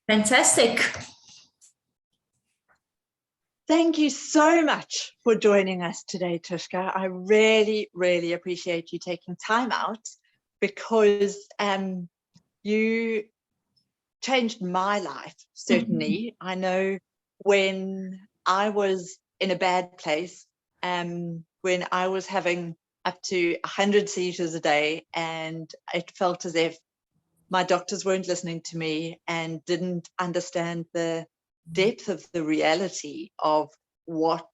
Fantastic. Thank you so much for joining us today, Tuschka. I really, really appreciate you taking time out, because you changed my life, certainly. I know when I was in a bad place, when I was having up to 100 seizures a day, and it felt as if my doctors weren't listening to me and didn't understand the depth of the reality of what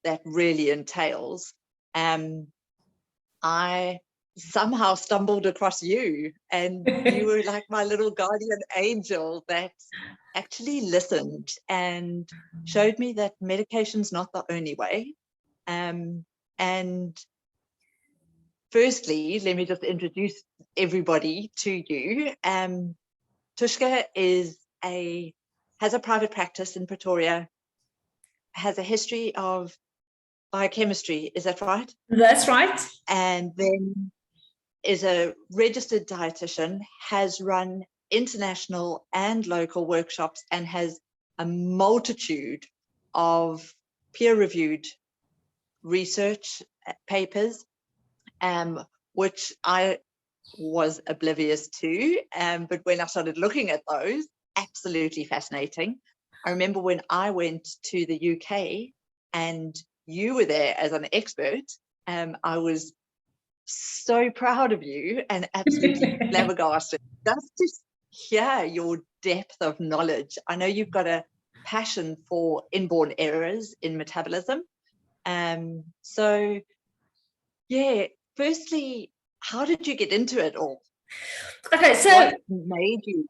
that really entails. I somehow stumbled across you, and you were like my little guardian angel that actually listened and showed me that medication's not the only way. And firstly, let me just introduce everybody to you. Tuschka has a private practice in Pretoria, has a history of biochemistry, is that right? That's right. And then is a registered dietitian, has run international and local workshops, and has a multitude of peer-reviewed research papers, which I was oblivious to, but when I started looking at those, absolutely fascinating. I remember when I went to the UK and you were there as an expert, I was so proud of you and absolutely flabbergasted just to hear your depth of knowledge. I know you've got a passion for inborn errors in metabolism. So yeah, firstly, how did you get into it all? Okay, so what made you?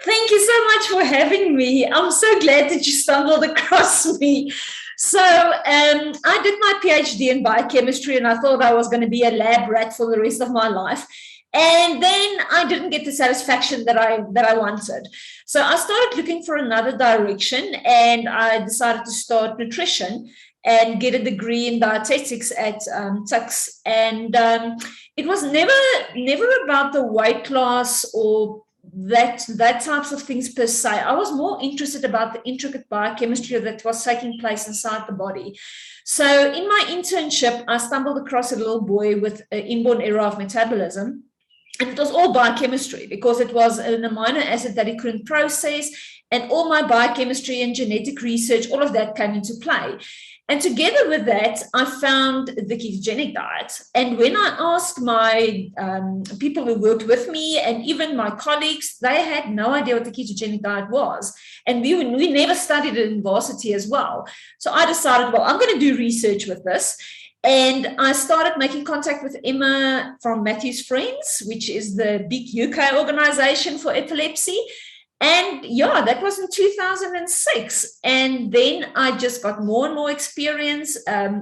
Thank you so much for having me. I'm so glad that you stumbled across me. So I did my PhD in biochemistry, and I thought I was going to be a lab rat for the rest of my life. And then I didn't get the satisfaction that I wanted. So I started looking for another direction, and I decided to start nutrition and get a degree in dietetics at Tuschka. And it was never about the weight loss or that types of things per se. I was more interested about the intricate biochemistry that was taking place inside the body. So in my internship, I stumbled across a little boy with an inborn error of metabolism. And it was all biochemistry, because it was an amino acid that he couldn't process, and all my biochemistry and genetic research, all of that came into play. And together with that, I found the ketogenic diet. And when I asked my people who worked with me and even my colleagues, they had no idea what the ketogenic diet was. And we never studied it in varsity as well. So I decided, well, I'm going to do research with this. And I started making contact with Emma from Matthew's Friends, which is the big UK organization for epilepsy. And yeah, that was in 2006. And then I just got more and more experience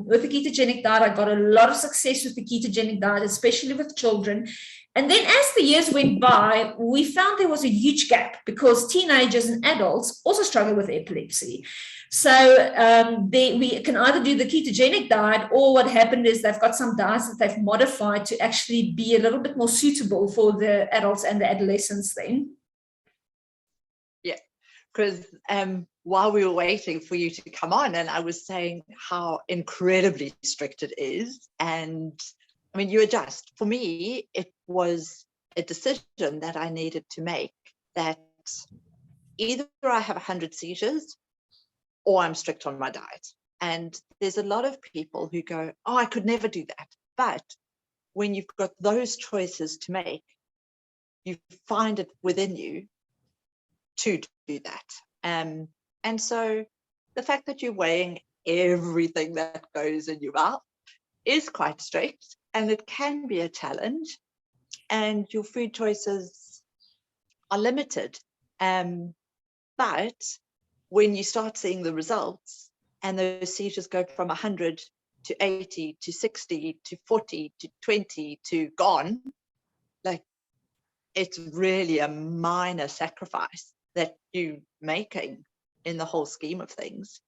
with the ketogenic diet. I got a lot of success with the ketogenic diet, especially with children. And then as the years went by, we found there was a huge gap, because teenagers and adults also struggle with epilepsy. So we can either do the ketogenic diet, or what happened is they've got some diets that they've modified to actually be a little bit more suitable for the adults and the adolescents then. Yeah, because while we were waiting for you to come on, and I was saying how incredibly strict it is, and I mean, you adjust. For me, it was a decision that I needed to make, that either I have 100 seizures or I'm strict on my diet. And there's a lot of people who go, oh, I could never do that. But when you've got those choices to make, you find it within you to do that. And so the fact that you're weighing everything that goes in your mouth is quite strict, and it can be a challenge, and your food choices are limited. But when you start seeing the results, and those seizures go from 100 to 80 to 60 to 40 to 20 to gone, like, it's really a minor sacrifice that you're making in the whole scheme of things.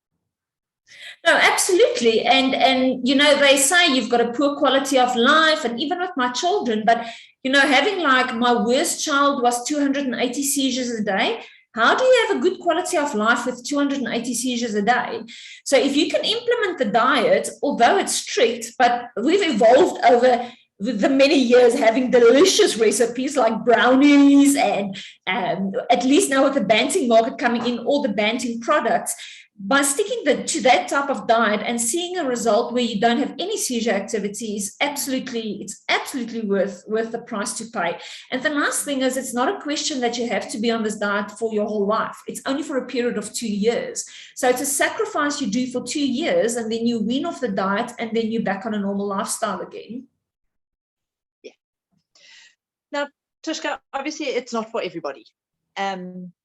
No, absolutely. And you know, they say you've got a poor quality of life, and even with my children, but you know, having like my worst child was 280 seizures a day. How do you have a good quality of life with 280 seizures a day? So if you can implement the diet, although it's strict, but we've evolved over the many years having delicious recipes like brownies and at least now with the Banting market coming in, all the Banting products, by sticking to that type of diet and seeing a result where you don't have any seizure activity is it's absolutely worth the price to pay. And the nice thing is it's not a question that you have to be on this diet for your whole life. It's only for a period of 2 years. So it's a sacrifice you do for 2 years, and then you wean off the diet, and then you're back on a normal lifestyle again. Yeah. Now, Tuschka, obviously it's not for everybody.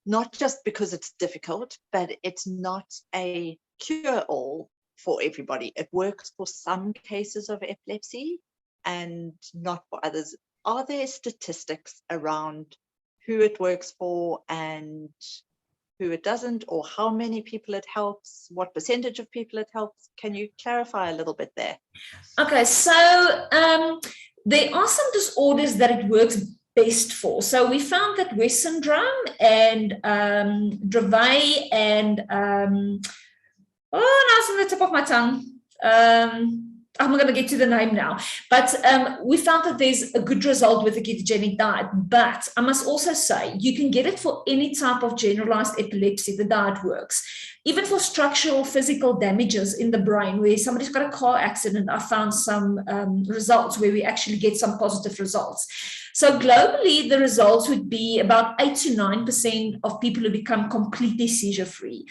Not just because it's difficult, but it's not a cure-all for everybody. It works for some cases of epilepsy and not for others. Are there statistics around who it works for and who it doesn't, or how many people it helps, what percentage of people it helps? Can you clarify a little bit there? Okay, so there are some disorders that it works best for. So we found that West syndrome and Dravet and now it's on the tip of my tongue. I'm going to get to the name now, but we found that there's a good result with the ketogenic diet. But I must also say, you can get it for any type of generalized epilepsy. The diet works. Even for structural physical damages in the brain, where somebody's got a car accident, I found some results where we actually get some positive results. So globally, the results would be about 8 to 9% of people who become completely seizure-free.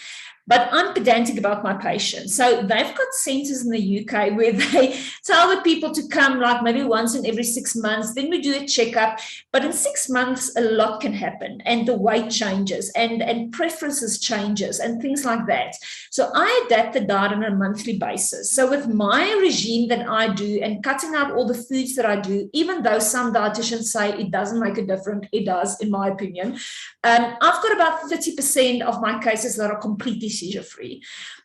But I'm pedantic about my patients. So they've got centers in the UK where they tell the people to come like maybe once in every 6 months. Then we do a checkup. But in 6 months, a lot can happen. And the weight changes and preferences changes and things like that. So I adapt the diet on a monthly basis. So with my regime that I do and cutting out all the foods that I do, even though some dietitians say it doesn't make a difference, it does, in my opinion. I've got about 30% of my cases that are completely seizure-free.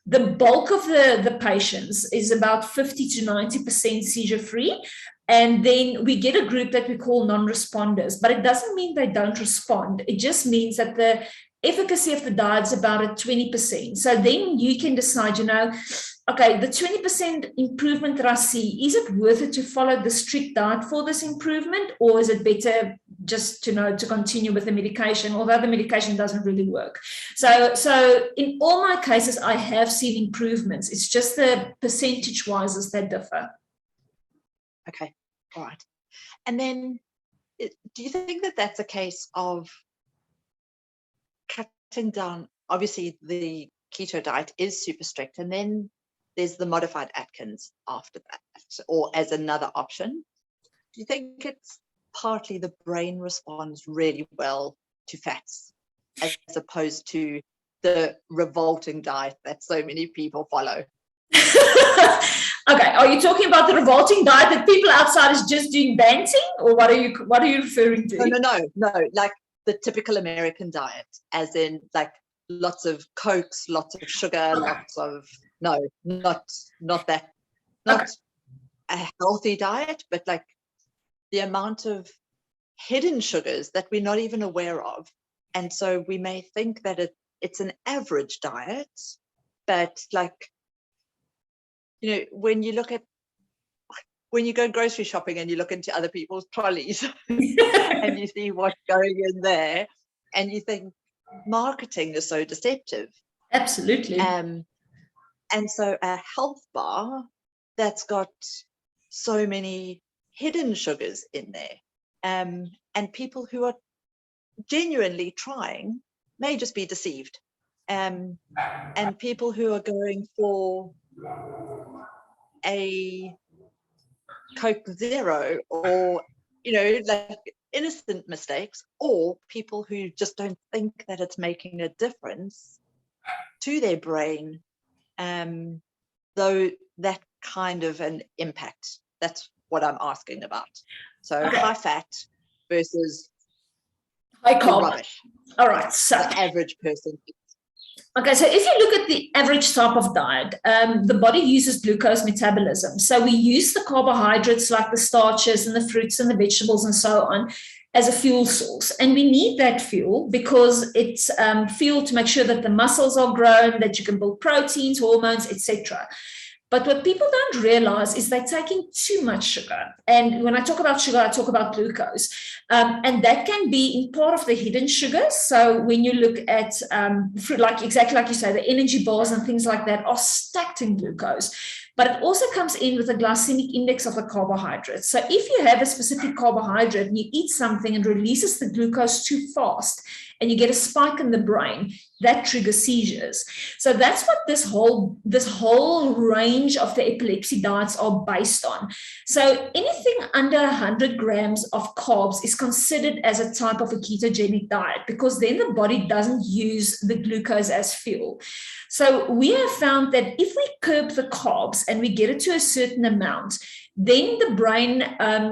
The bulk of the patients is about 50 to 90% seizure-free. And then we get a group that we call non-responders, but it doesn't mean they don't respond. It just means that the efficacy of the diet is about at 20%. So then you can decide, okay, the 20% improvement that I see, is it worth it to follow the strict diet for this improvement, or is it better just to continue with the medication, although the medication doesn't really work? So in all my cases, I have seen improvements. It's just the percentage-wise that differ. Okay, all right. And then do you think that that's a case of cutting down? Obviously, the keto diet is super strict, and then there's the modified Atkins after that, or as another option. Do you think it's partly the brain responds really well to fats as opposed to the revolting diet that so many people follow? Okay, are you talking about the revolting diet that people outside is just doing Banting, or what are you referring to? No, like the typical American diet, as in like lots of Cokes, lots of sugar, lots of not that, not a healthy diet, but like the amount of hidden sugars that we're not even aware of. And so we may think that it's an average diet, but like, when you go grocery shopping and you look into other people's trolleys and you see what's going in there, and you think marketing is so deceptive. Absolutely. And so a health bar that's got so many hidden sugars in there, and people who are genuinely trying may just be deceived, and people who are going for a Coke Zero, or like innocent mistakes, or people who just don't think that it's making a difference to their brain, though that kind of an impact. That's what I'm asking about. So high fat versus high carb. Rubbish. All right, so the average person. Okay, so if you look at the average type of diet, the body uses glucose metabolism. So we use the carbohydrates like the starches and the fruits and the vegetables and so on as a fuel source. And we need that fuel because it's fuel to make sure that the muscles are grown, that you can build proteins, hormones, etc. But what people don't realize is they're taking too much sugar. And when I talk about sugar, I talk about glucose. And that can be in part of the hidden sugars. So when you look at, exactly like you say, the energy bars and things like that are stacked in glucose. But it also comes in with a glycemic index of the carbohydrates. So if you have a specific carbohydrate and you eat something and releases the glucose too fast, and you get a spike in the brain, that triggers seizures. So that's what this whole range of the epilepsy diets are based on. So anything under 100 grams of carbs is considered as a type of a ketogenic diet, because then the body doesn't use the glucose as fuel. So we have found that if we curb the carbs and we get it to a certain amount, then the brain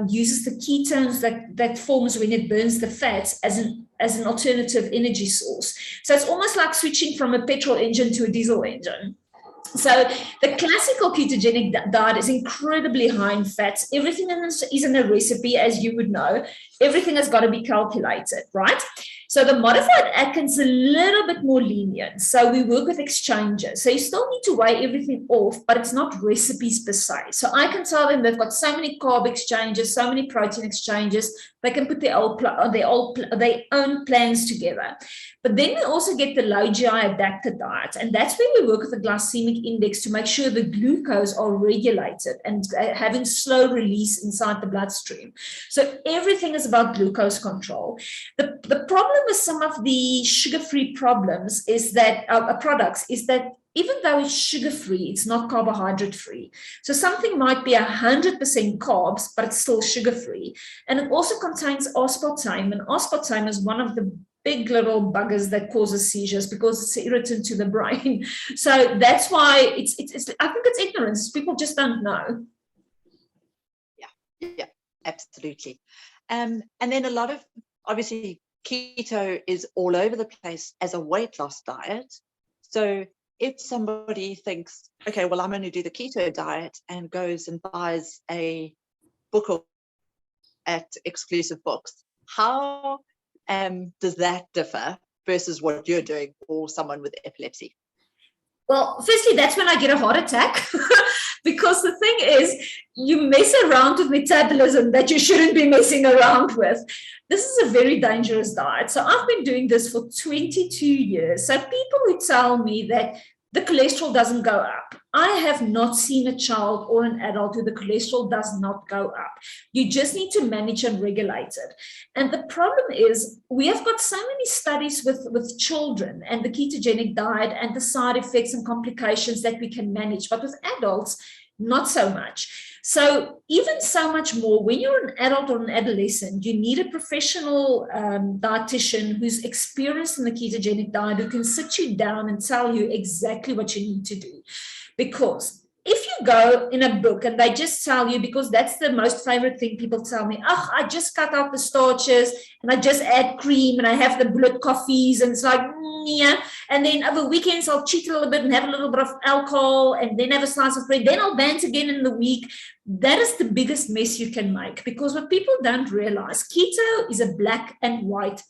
uses the ketones that forms when it burns the fats as an alternative energy source. So it's almost like switching from a petrol engine to a diesel engine. So the classical ketogenic diet is incredibly high in fats. Everything is in a recipe, as you would know. Everything has got to be calculated, right? So the modified Atkins is a little bit more lenient. So we work with exchanges. So you still need to weigh everything off, but it's not recipes per se. So I can tell them they've got so many carb exchanges, so many protein exchanges. They can put their own plans together. But then we also get the low GI adapted diet. And that's where we work with the glycemic index to make sure the glucose are regulated and having slow release inside the bloodstream. So everything is about glucose control. The problem with some of the sugar-free products is that even though it's sugar-free, it's not carbohydrate-free. So something might be 100% carbs, but it's still sugar-free. And it also contains aspartame, and aspartame is one of the big little buggers that causes seizures because it's an irritant to the brain. So that's why I think it's ignorance. People just don't know. Yeah, absolutely. And then a lot of, obviously, keto is all over the place as a weight loss diet. So if somebody thinks, okay, well, I'm going to do the keto diet and goes and buys a book at Exclusive Books, how does that differ versus what you're doing for someone with epilepsy? Well, firstly, that's when I get a heart attack because the thing is, you mess around with metabolism that you shouldn't be messing around with. This is a very dangerous diet. So I've been doing this for 22 years. So people who tell me that the cholesterol doesn't go up, I have not seen a child or an adult who the cholesterol does not go up. You just need to manage and regulate it. And the problem is we have got so many studies with children and the ketogenic diet and the side effects and complications that we can manage. But with adults, not so much. So even so much more, when you're an adult or an adolescent, you need a professional dietitian who's experienced in the ketogenic diet, who can sit you down and tell you exactly what you need to do. Because if you go in a book and they just tell you, because that's the most favorite thing people tell me, I just cut out the starches and I just add cream and I have the bullet coffees, and it's like, yeah. And then over weekends, I'll cheat a little bit and have a little bit of alcohol and then have a slice of bread. Then I'll bant again in the week. That is the biggest mess you can make, because what people don't realize, keto is a black and white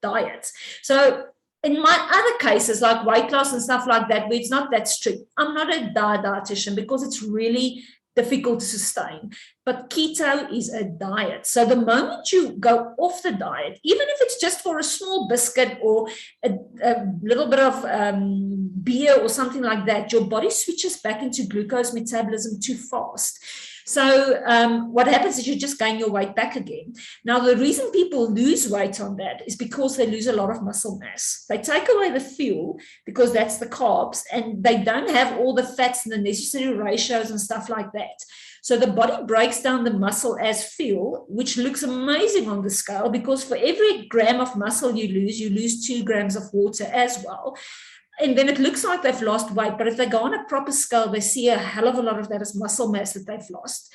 diet. So in my other cases, like weight loss and stuff like that, where it's not that strict, I'm not a dietitian because it's really difficult to sustain. But keto is a diet. So the moment you go off the diet, even if it's just for a small biscuit or a little bit of beer or something like that, your body switches back into glucose metabolism too fast. So what happens is you just gain your weight back again. Now, the reason people lose weight on that is because they lose a lot of muscle mass. They take away the fuel because that's the carbs, and they don't have all the fats and the necessary ratios and stuff like that. So the body breaks down the muscle as fuel, which looks amazing on the scale, because for every gram of muscle you lose 2 grams of water as well. And then it looks like they've lost weight. But if they go on a proper scale, they see a hell of a lot of that as muscle mass that they've lost.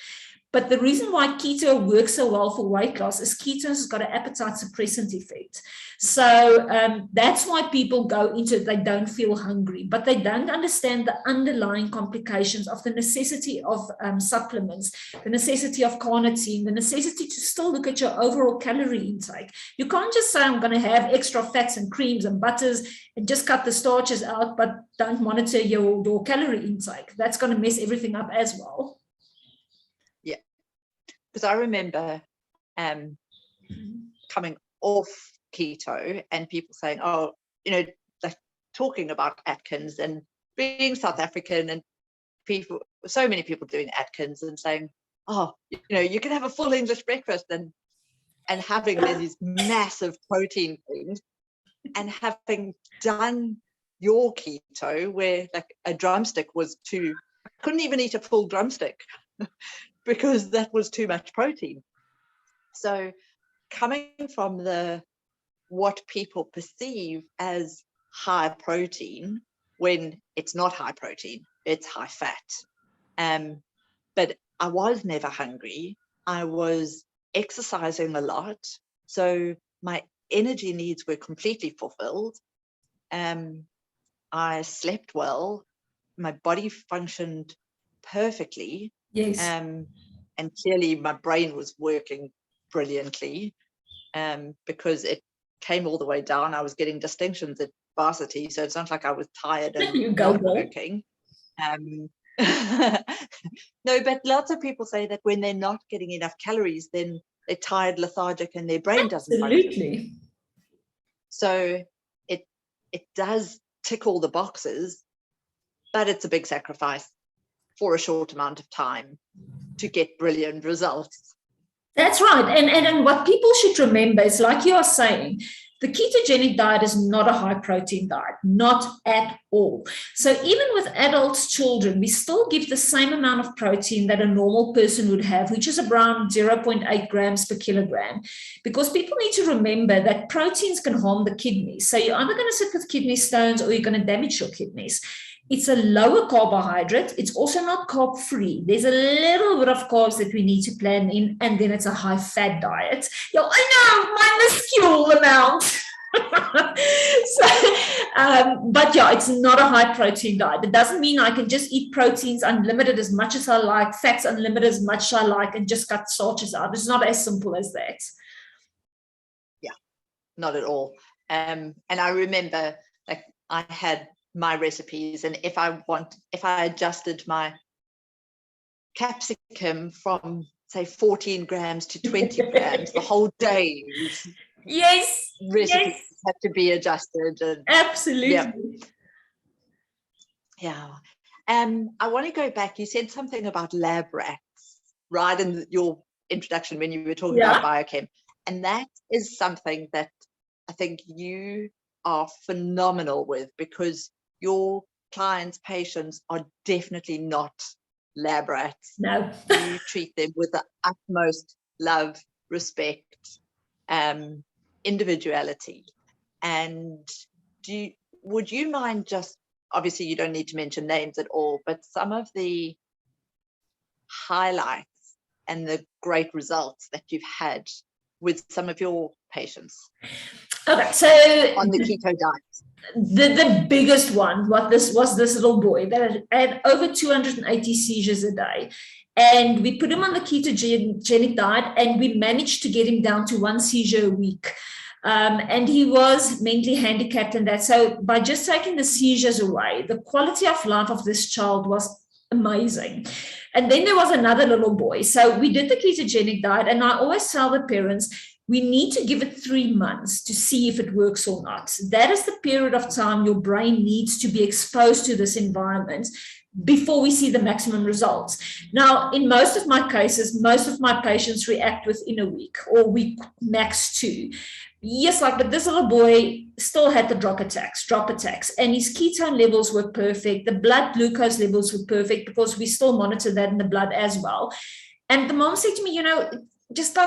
But the reason why keto works so well for weight loss is ketones has got an appetite suppressant effect. So that's why people go into it. They don't feel hungry, but they don't understand the underlying complications of the necessity of supplements, the necessity of carnitine, the necessity to still look at your overall calorie intake. You can't just say, I'm going to have extra fats and creams and butters and just cut the starches out, but don't monitor your calorie intake. That's going to mess everything up as well. Because I remember coming off keto and people saying, oh, like talking about Atkins and being South African and so many people doing Atkins and saying, oh, you can have a full English breakfast and having these massive protein things, and having done your keto where like a drumstick was I couldn't even eat a full drumstick because that was too much protein. So coming from what people perceive as high protein, when it's not high protein, it's high fat. But I was never hungry. I was exercising a lot. So my energy needs were completely fulfilled. I slept well. My body functioned perfectly. Yes. And clearly my brain was working brilliantly because it came all the way down. I was getting distinctions at varsity, so it's not like I was tired and not working. No, but lots of people say that when they're not getting enough calories, then they're tired, lethargic, and their brain doesn't function. So it does tick all the boxes, but it's a big sacrifice for a short amount of time to get brilliant results. That's right. And what people should remember is, like you are saying, the ketogenic diet is not a high protein diet, not at all. So even with adults, children, we still give the same amount of protein that a normal person would have, which is around 0.8 grams per kilogram, because people need to remember that proteins can harm the kidneys. So you're either going to sit with kidney stones or you're going to damage your kidneys. It's a lower carbohydrate. It's also not carb free. There's a little bit of carbs that we need to plan in, and then it's a high fat diet. I know, minuscule amount. But yeah, it's not a high protein diet. It doesn't mean I can just eat proteins unlimited as much as I like, fats unlimited as much as I like, and just cut starches out. It's not as simple as that. Yeah, not at all. And I remember, like, I had my recipes, and if I adjusted my capsicum from say 14 grams to 20 grams, the whole day recipes have to be adjusted. And absolutely. Yeah. I want to go back. You said something about lab rats right in your introduction when you were talking about biochem, and that is something that I think you are phenomenal with, because your clients, patients are definitely not lab rats. No. You treat them with the utmost love, respect, individuality. And would you mind just, obviously you don't need to mention names at all, but some of the highlights and the great results that you've had with some of your patients? Okay, so on the keto diet. The biggest one, this little boy that had over 280 seizures a day. And we put him on the ketogenic diet, and we managed to get him down to 1 seizure a week. And he was mentally handicapped in that. So by just taking the seizures away, the quality of life of this child was amazing. And then there was another little boy. So we did the ketogenic diet, and I always tell the parents, we need to give it 3 months to see if it works or not. That is the period of time your brain needs to be exposed to this environment before we see the maximum results. Now, in most of my cases, most of my patients react within a week or week max 2. Yes, but this little boy still had the drop attacks, and his ketone levels were perfect. The blood glucose levels were perfect, because we still monitor that in the blood as well. And the mom said to me, just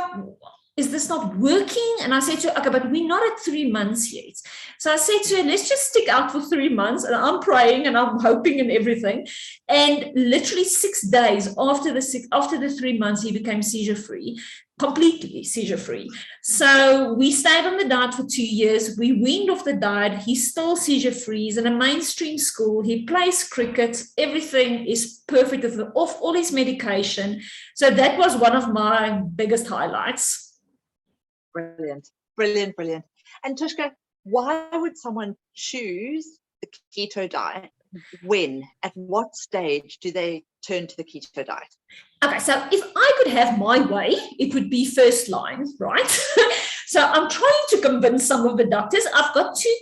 is this not working? And I said to her, okay, but we're not at 3 months yet. So I said to her, let's just stick out for 3 months. And I'm praying and I'm hoping and everything. And literally 6 days after the 3 months, he became seizure-free, completely seizure-free. So we stayed on the diet for 2 years. We weaned off the diet. He's still seizure-free. He's in a mainstream school. He plays cricket. Everything is perfect off all his medication. So that was one of my biggest highlights. Brilliant, brilliant, brilliant. And Tuschka, why would someone choose the keto diet? When, at what stage do they turn to the keto diet? Okay, so if I could have my way, it would be first line, right? So I'm trying to convince some of the doctors. I've got 2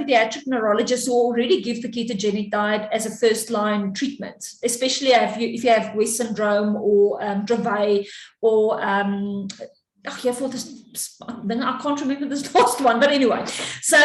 pediatric neurologists who already give the ketogenic diet as a first line treatment, especially if you have West syndrome or Dravet or I can't remember this last one, but anyway. So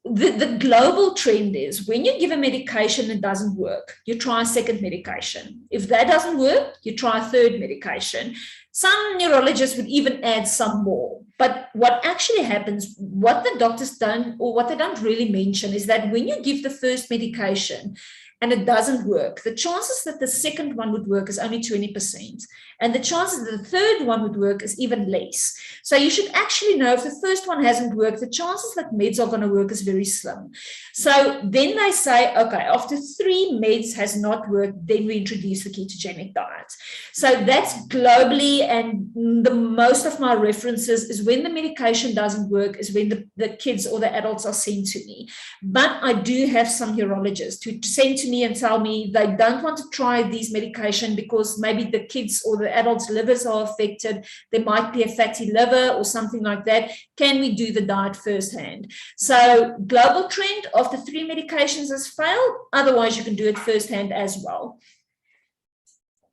the global trend is when you give a medication that doesn't work, you try a second medication. If that doesn't work, you try a third medication. Some neurologists would even add some more. But what actually happens, what the doctors don't, or what they don't really mention, is that when you give the first medication and it doesn't work, the chances that the second one would work is only 20%. And the chances that the third one would work is even less. So you should actually know if the first one hasn't worked, the chances that meds are going to work is very slim. So then they say, okay, after 3 meds has not worked, then we introduce the ketogenic diet. So that's globally, and the most of my references is when the medication doesn't work is when the kids or the adults are sent to me. But I do have some neurologists who send to me and tell me they don't want to try these medication because maybe the kids or the adults' livers are affected. There might be a fatty liver or something like that. Can we do the diet firsthand? So global trend, after 3 medications has failed, otherwise you can do it firsthand as well.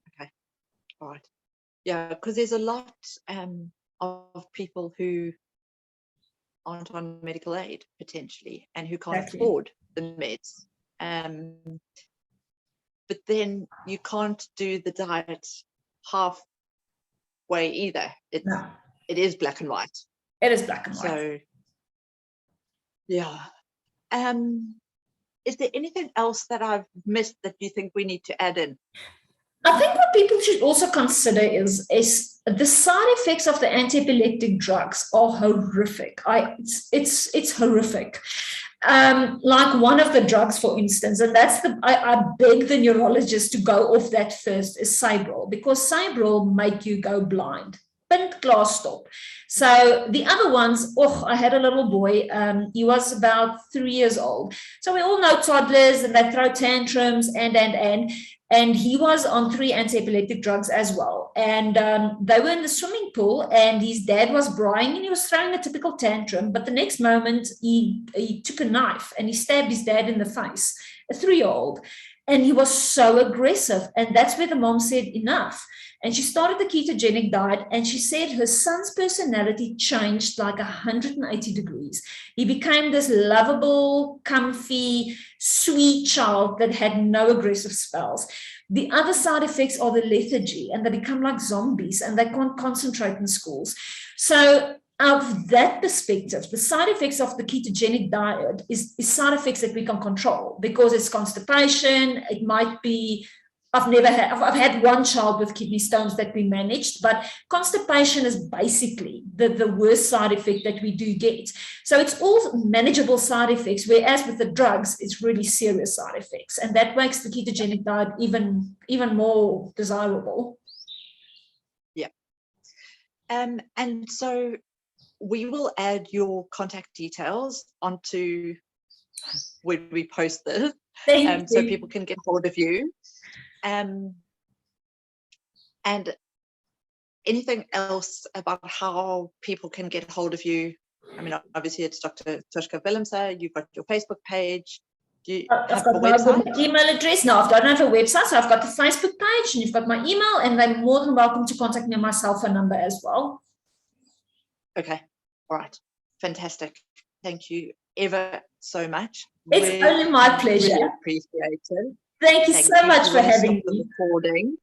Okay, all right. Yeah, because there's a lot of people who aren't on medical aid potentially and who can't afford the meds. But then you can't do the diet halfway either. It is black and white. It is black and white. So yeah. Is there anything else that I've missed that you think we need to add in? I think what people should also consider is the side effects of the anti-epileptic drugs are horrific. It's horrific. Like one of the drugs, for instance, and that's I beg the neurologist to go off that first, is Sabril, because Sabril make you go blind. Pint glass stop. So the other ones, I had a little boy, he was about 3 years old. So we all know toddlers and they throw tantrums and he was on 3 anti-epileptic drugs as well. And they were in the swimming pool and his dad was braaiing and he was throwing a typical tantrum. But the next moment he took a knife and he stabbed his dad in the face, a 3-year-old. And he was so aggressive. And that's where the mom said, enough. And she started the ketogenic diet, and she said her son's personality changed like 180 degrees. He became this lovable, comfy, sweet child that had no aggressive spells. The other side effects are the lethargy, and they become like zombies, and they can't concentrate in schools. So out of that perspective, the side effects of the ketogenic diet is side effects that we can control, because it's constipation. It might be, I've had one child with kidney stones that we managed, but constipation is basically the worst side effect that we do get. So it's all manageable side effects, whereas with the drugs, it's really serious side effects. And that makes the ketogenic diet even more desirable. Yeah. And so we will add your contact details onto when we post this, so people can get hold of you. And anything else about how people can get hold of you? I mean, obviously it's Dr. Tuschka Willemse. You've got your Facebook page. Do you have a website? My email address. No, I don't have a website. So I've got the Facebook page and you've got my email, and they're more than welcome to contact me on my cell phone number as well. Okay. All right. Fantastic. Thank you ever so much. It's only my pleasure. Really appreciate it. Thank you so much for having me. Recording.